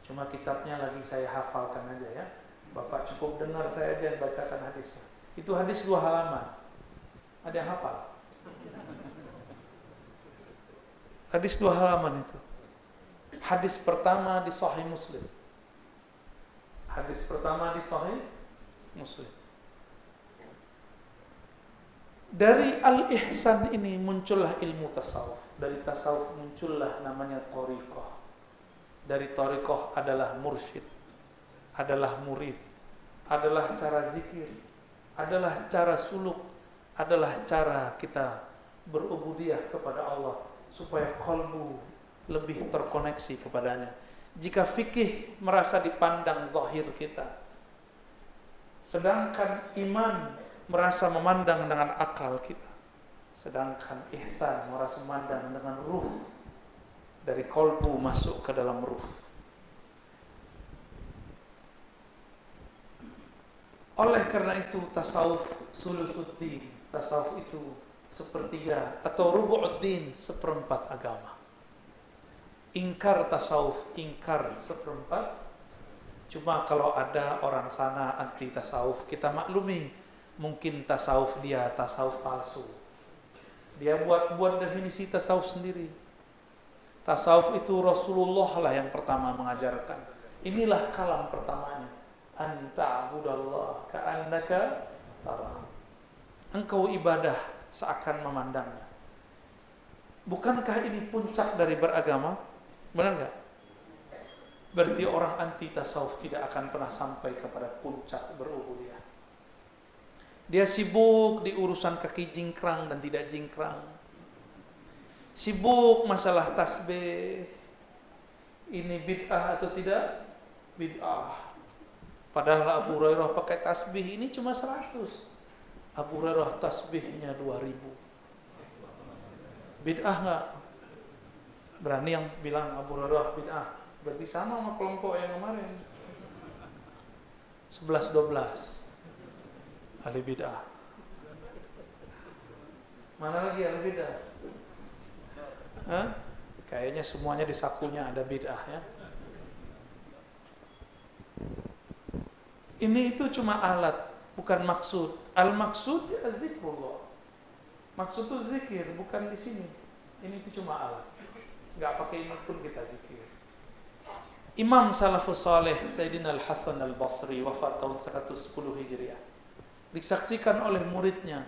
Cuma kitabnya lagi saya hafalkan aja ya. Bapak cukup dengar saya aja yang bacakan hadisnya. Itu hadis 2 halaman. Ada yang hafal? Hadis 2 halaman itu. Hadis pertama di Sahih Muslim. Hadis pertama di Sahih Muslim. Dari al-ihsan ini muncullah ilmu tasawuf. Dari tasawuf muncullah namanya thariqah. Dari thariqah adalah mursyid, adalah murid, adalah cara zikir, adalah cara suluk, adalah cara kita berubudiyah kepada Allah supaya qalbu lebih terkoneksi kepadanya. Jika fikih merasa dipandang zahir kita, sedangkan iman merasa memandang dengan akal kita, sedangkan ihsan merasa memandang dengan ruh, dari kolbu masuk ke dalam ruh. Oleh karena itu tasawuf sulusuddin, tasawuf itu sepertiga atau rubu'uddin, seperempat agama. ingkar tasawuf, ingkar seperempat. Cuma kalau ada orang sana anti tasawuf, kita maklumi, mungkin tasawuf dia tasawuf palsu. Dia buat definisi tasawuf sendiri. Tasawuf itu Rasulullah lah yang pertama mengajarkan. Inilah kalam pertamanya. Anta'budallah ka'annaka tara. Engkau ibadah seakan memandangnya. Bukankah ini puncak dari beragama? Benar nggak? Berarti orang anti tasawuf tidak akan pernah sampai kepada puncak berubudiyah. Dia sibuk di urusan kaki jingkrang dan tidak jingkrang. Sibuk masalah tasbih. Ini bid'ah atau tidak? Bid'ah. Padahal Abu Hurairah pakai tasbih ini cuma 100. Abu Hurairah tasbihnya 2000. Bid'ah nggak? Berani yang bilang Abu Hurairah bid'ah? Berarti sama kelompok yang kemarin. 11-12 ahli bid'ah. Mana lagi ahli bid'ah? Hah? Kayaknya semuanya di sakunya ada bid'ah ya. Ini itu cuma alat, bukan maksud. Al-maksud ya zikrullah. Maksud itu zikir, bukan di sini. Ini itu cuma alat. Enggak pakai ini pun kita zikir. Imam Salafus Saleh Sayyidina Al-Hasan Al-Basri wafat tahun 110 Hijriah. Disaksikan oleh muridnya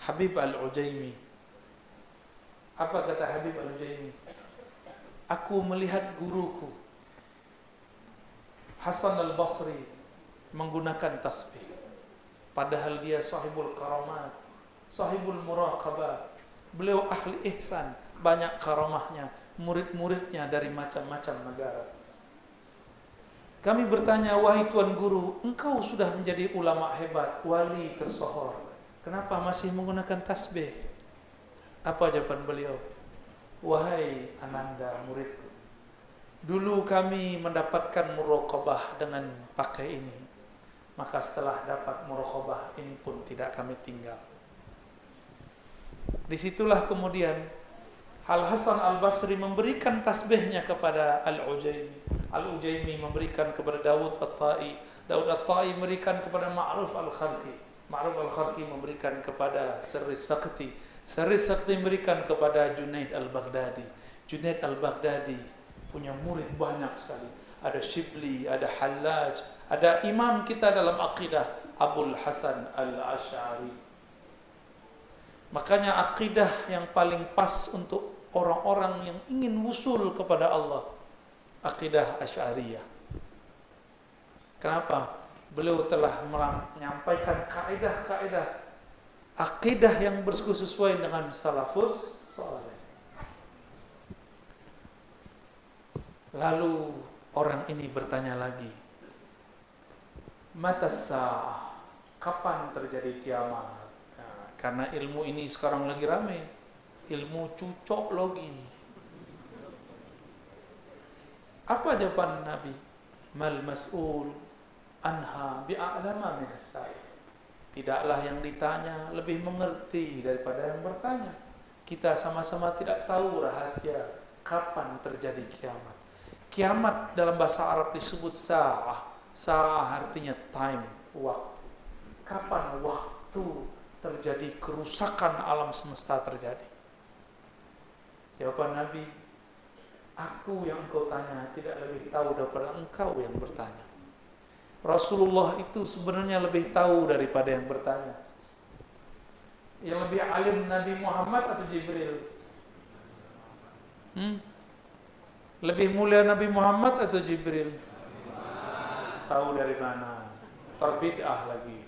Habib Al-Ujaimi. Apa kata Habib Al-Ujaimi? Aku melihat guruku Hasan Al-Basri menggunakan tasbih. Padahal dia sahibul karamat, sahibul muraqabah. Beliau ahli ihsan, banyak karamahnya. Murid-muridnya dari macam-macam negara. Kami bertanya, wahai Tuan Guru, engkau sudah menjadi ulama hebat, wali tersohor, kenapa masih menggunakan tasbih? Apa jawaban beliau? Wahai Ananda muridku, dulu kami mendapatkan muraqabah dengan pakai ini, maka setelah dapat muraqabah ini pun tidak kami tinggal. Disitulah kemudian Al-Hasan Al-Basri memberikan tasbihnya kepada Al-Ujaimi. Al-Ujaimi memberikan kepada Daud At-Tai. Daud At-Tai memberikan kepada Ma'ruf Al-Kharqi. Ma'ruf Al-Kharqi memberikan kepada Sirri Sakti. Sirri Sakti memberikan kepada Junaid Al-Baghdadi. Junaid Al-Baghdadi punya murid banyak sekali. Ada Shibli, ada Hallaj, ada imam kita dalam akidah Abul Hasan Al-Asy'ari. Makanya akidah yang paling pas untuk orang-orang yang ingin wusul kepada Allah, akidah Asy'ariyah. Kenapa? Beliau telah menyampaikan kaidah-kaidah akidah yang sesuai dengan salafus saleh. Lalu orang ini bertanya lagi, matas sa'ah, kapan terjadi kiamat? Karena ilmu ini sekarang lagi rame, ilmu cucoklogi. Apa jawaban Nabi? Mal mas'ul anha bi'a'lama minas sa'il. Tidaklah yang ditanya lebih mengerti daripada yang bertanya. Kita sama-sama tidak tahu rahasia kapan terjadi kiamat. Kiamat dalam bahasa Arab disebut sa'ah. Sa'ah artinya time, waktu. Kapan waktu terjadi kerusakan alam semesta terjadi? Jawaban Nabi, aku yang engkau tanya tidak lebih tahu daripada engkau yang bertanya. Rasulullah itu sebenarnya lebih tahu daripada yang bertanya. Yang lebih alim Nabi Muhammad atau Jibril? Lebih mulia Nabi Muhammad atau Jibril? Tahu dari mana? Terbid'ah lagi.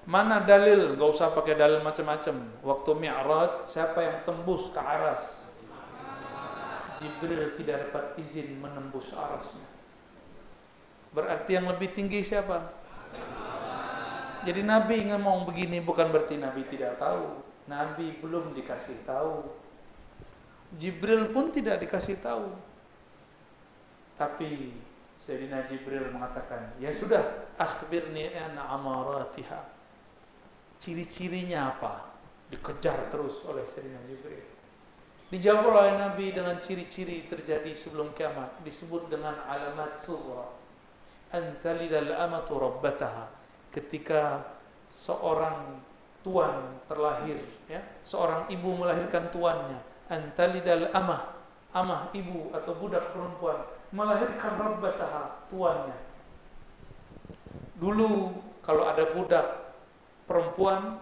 Mana dalil? Gak usah pakai dalil macam-macam. Waktu Mi'raj, siapa yang tembus ke aras? Jibril tidak dapat izin menembus arasnya. Berarti yang lebih tinggi siapa? Jadi Nabi ngomong begini bukan berarti Nabi tidak tahu. Nabi belum dikasih tahu. Jibril pun tidak dikasih tahu. Tapi Sayyidina Jibril mengatakan, ya sudah, akhbirni an amaratiha. Ciri-cirinya apa? Dikejar terus oleh Sayyidina Jibril. Dijawab oleh Nabi dengan ciri-ciri terjadi sebelum kiamat, disebut dengan alamat sughra. Antalidal amatu rabbataha, ketika seorang tuan terlahir, ya, seorang ibu melahirkan tuannya. Antalidal amah ibu atau budak perempuan melahirkan rabbataha, tuannya. Dulu kalau ada budak perempuan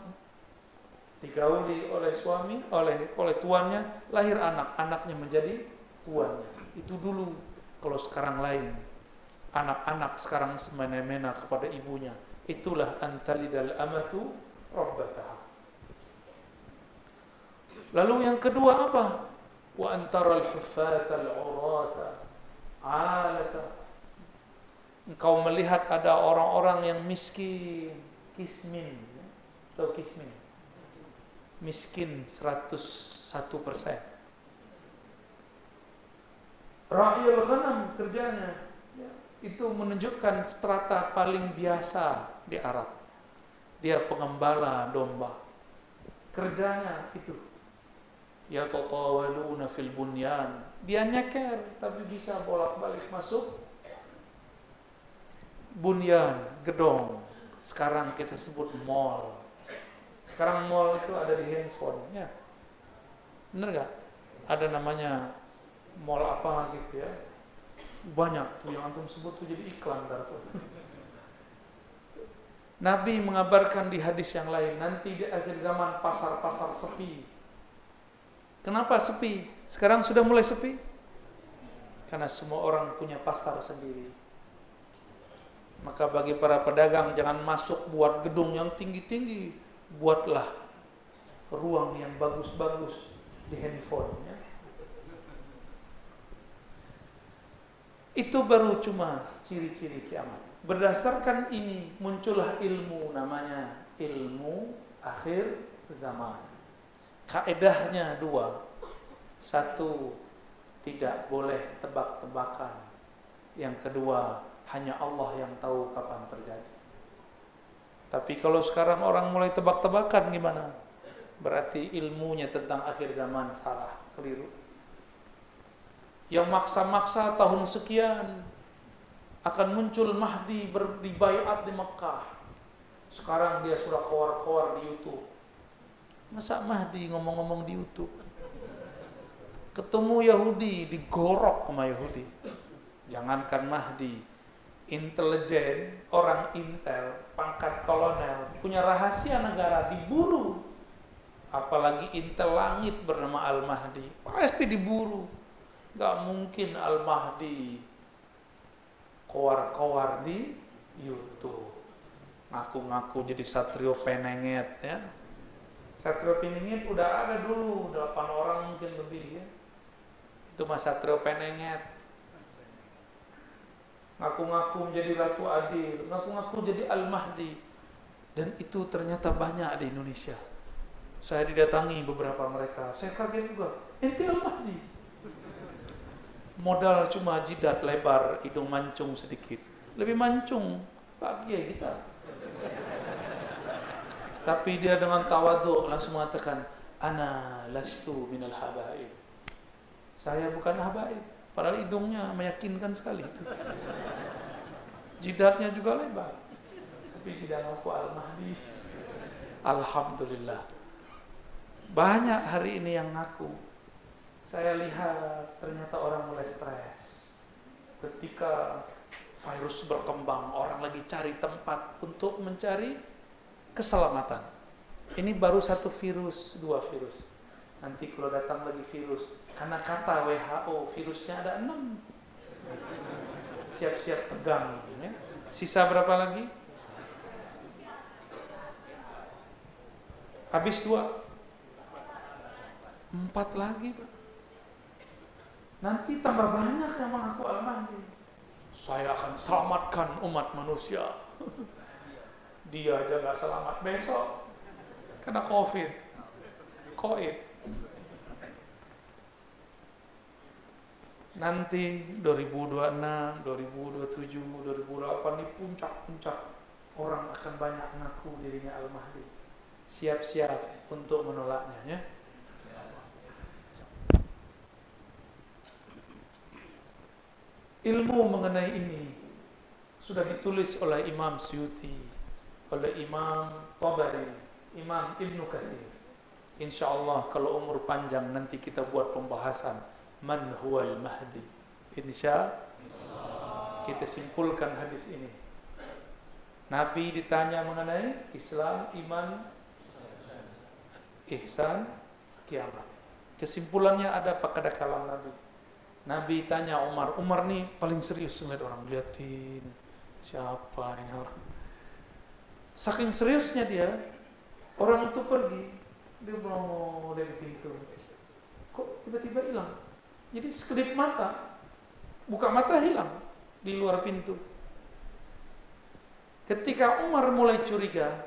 digauli oleh suami, oleh tuannya, lahir anaknya menjadi tuannya. Itu dulu. Kalau sekarang lain, anak-anak sekarang semena-mena kepada ibunya. Itulah antalidal amatu rabbataha. Lalu yang kedua apa? Wa antaral huffata al-urata alata. Engkau melihat ada orang-orang yang miskin, kismin. Tahu kismin? Miskin 101%. Ra'il ghanam kerjanya, ya, itu menunjukkan strata paling biasa di Arab. Dia pengembala domba. Kerjanya itu. Ya tatawaluna fil bunyan. Dia nyeker tapi bisa bolak-balik masuk bunyan, gedong. Sekarang kita sebut mall. Sekarang mall itu ada di handphone, ya. Bener gak? Ada namanya mall apa gitu ya. Banyak tuh yang antum sebut tuh jadi iklan tuh. Nabi mengabarkan di hadis yang lain, nanti di akhir zaman pasar-pasar sepi. Kenapa sepi? Sekarang sudah mulai sepi? Karena semua orang punya pasar sendiri. Maka bagi para pedagang jangan masuk buat gedung yang tinggi-tinggi. Buatlah ruang yang bagus-bagus di handphone, ya. Itu baru cuma ciri-ciri kiamat. Berdasarkan ini muncullah ilmu, namanya ilmu akhir zaman. Kaedahnya dua. Satu, tidak boleh tebak-tebakan. Yang kedua, hanya Allah yang tahu kapan terjadi. Tapi kalau sekarang orang mulai tebak-tebakan gimana? Berarti ilmunya tentang akhir zaman salah, keliru. Yang maksa-maksa tahun sekian akan muncul Mahdi baiat di Mekah. Sekarang dia sudah keluar di YouTube. Masa Mahdi ngomong-ngomong di YouTube? Ketemu Yahudi, digorok sama Yahudi. Jangankan Mahdi, intelijen, orang intel, pangkat kolonel, punya rahasia negara, diburu. Apalagi intel langit bernama Al-Mahdi, pasti diburu. Gak mungkin Al-Mahdi kowar-kowar di YouTube, ngaku-ngaku jadi Satrio Penenget, ya. Satrio Penenget udah ada dulu, 8 orang mungkin lebih, ya. Itu mah Satrio Penenget. Ngaku-ngaku menjadi Ratu Adil, ngaku-ngaku jadi Al-Mahdi. Dan itu ternyata banyak di Indonesia. Saya didatangi beberapa mereka, saya kaget juga, ente Al-Mahdi. Modal cuma jidat lebar, hidung mancung sedikit. Lebih mancung Pak Kiai kita. Tapi dia dengan tawadhu langsung mengatakan, ana lastu minal habaib. Saya bukan habaib. Padahal hidungnya meyakinkan sekali itu. Jidatnya juga lebar. Tapi tidak ngaku Al-Mahdi. Alhamdulillah. Banyak hari ini yang ngaku. Saya lihat ternyata orang mulai stres. Ketika virus berkembang, orang lagi cari tempat untuk mencari keselamatan. Ini baru satu virus, 2 virus. Nanti kalau datang lagi virus, karena kata WHO virusnya ada 6. Siap-siap tegang, ya. Sisa berapa lagi? Habis 2, 4 lagi, Pak. Nanti tambah banyak yang mengaku Al-Mahdi. Saya akan selamatkan umat manusia. Dia aja gak selamat besok kena COVID. Nanti 2026, 2027, 2028 ini puncak-puncak orang akan banyak mengaku dirinya Al-Mahdi. Siap-siap untuk menolaknya, ya. ilmu mengenai ini sudah ditulis oleh Imam Suyuti, oleh Imam Tabari, Imam Ibnu Katsir. Insyaallah kalau umur panjang nanti kita buat pembahasan man huwal mahdi. Insyaallah kita simpulkan hadis ini. Nabi ditanya mengenai Islam, iman, ihsan, kiamat. Kesimpulannya ada pada kalam Nabi. Nabi tanya Umar, Umar nih paling serius ngeliat orang, liatin siapa ini orang. Saking seriusnya dia, orang itu pergi, dia mau dari pintu. Kok tiba-tiba hilang? Jadi sekedip mata, buka mata hilang di luar pintu. Ketika Umar mulai curiga,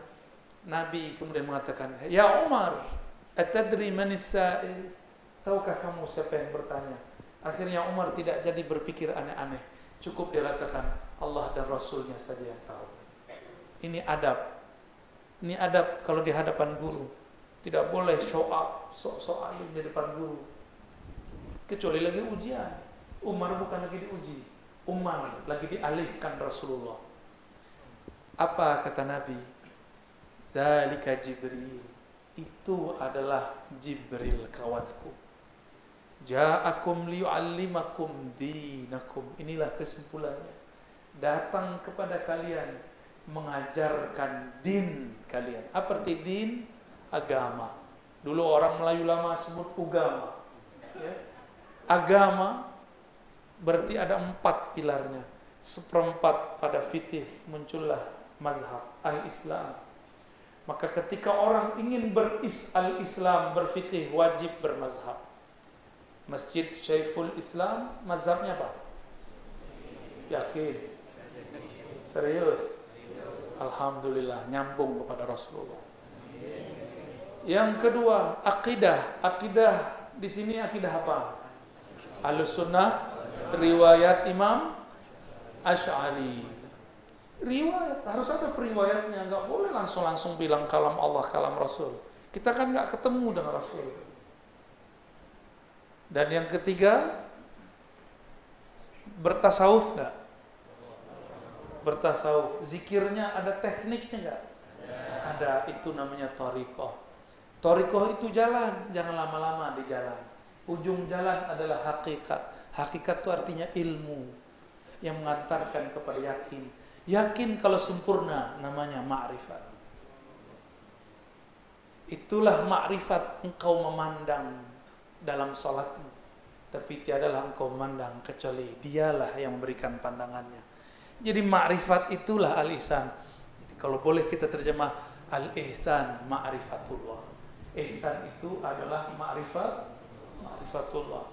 Nabi kemudian mengatakan, Ya Umar, atadri manis sa'il? Tahukah kamu siapa yang bertanya? Akhirnya Umar tidak jadi berpikir aneh-aneh. Cukup dia katakan, Allah dan Rasulnya saja yang tahu. Ini adab. Ini adab kalau di hadapan guru. Tidak boleh show up, sok-sok alim di depan guru. Kecuali lagi ujian. Umar bukan lagi diuji. Umar lagi dialihkan Rasulullah. Apa kata Nabi? Zalika Jibril. Itu adalah Jibril kawanku. Ja'akum liyu'allimakum dinakum. Inilah kesimpulannya. Datang kepada kalian mengajarkan din kalian. Apa arti din? Agama. Dulu orang Melayu lama sebut ugama. Ya. Agama berarti ada 4 pilarnya. Seperempat pada fikih muncullah mazhab al-Islam. Maka ketika orang ingin al-Islam, berfikih, wajib bermazhab. Masjid Syaiful Islam, mazhabnya apa? Yakin? Serius? Alhamdulillah, nyambung kepada Rasulullah. Yang kedua, akidah. Akidah di sini akidah apa? Ahlussunnah, riwayat Imam Asy'ari. Riwayat, harus ada periwayatnya. Nggak boleh langsung bilang kalam Allah, kalam Rasul. Kita kan nggak ketemu dengan Rasul. Dan yang ketiga, bertasawuf nggak? Bertasawuf. Zikirnya ada tekniknya nggak? Ada, itu namanya thariqah. Thariqah itu jalan, jangan lama-lama di jalan. Ujung jalan adalah hakikat. Hakikat itu artinya ilmu yang mengantarkan kepada yakin. Yakin kalau sempurna namanya ma'rifat. Itulah ma'rifat, engkau memandang dalam salatmu, tapi tiadalah engkau memandang kecuali dialah yang memberikan pandangannya. Jadi ma'rifat itulah al-ihsan. Jadi kalau boleh kita terjemah al-ihsan ma'rifatullah. Ihsan itu adalah ma'rifatullah.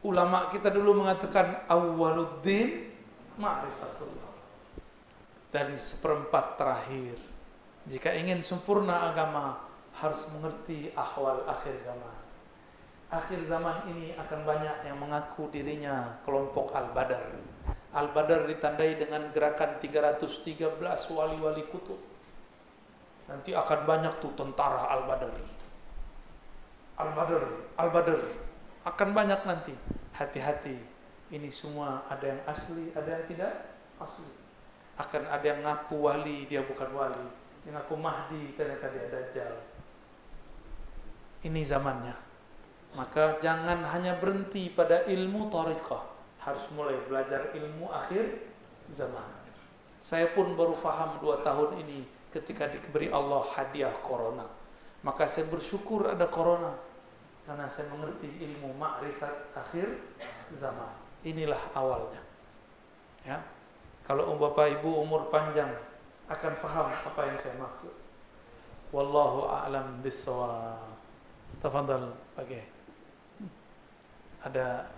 Ulama kita dulu mengatakan awwaluddin ma'rifatullah. Dan seperempat terakhir, jika ingin sempurna agama, harus mengerti ahwal akhir zaman. Akhir zaman ini akan banyak yang mengaku dirinya kelompok Al-Badar. Al-Badar ditandai dengan gerakan 313 wali-wali kutub. Nanti akan banyak tuh tentara Al-Badar. Al-Badar akan banyak nanti. Hati-hati, ini semua ada yang asli, ada yang tidak asli. Akan ada yang ngaku wali, dia bukan wali. Yang ngaku Mahdi, ternyata dia Dajjal. Ini zamannya. Maka jangan hanya berhenti pada ilmu thariqah, harus mulai belajar ilmu akhir zaman. Saya pun baru faham 2 tahun ini ketika diberi Allah hadiah corona. Maka saya bersyukur ada corona, karena saya mengerti ilmu ma'rifat akhir zaman. Inilah awalnya. Ya. Kalau Bapak Ibu umur panjang akan faham apa yang saya maksud. Wallahu a'lam bissawab. Tafadhal pakai. Ada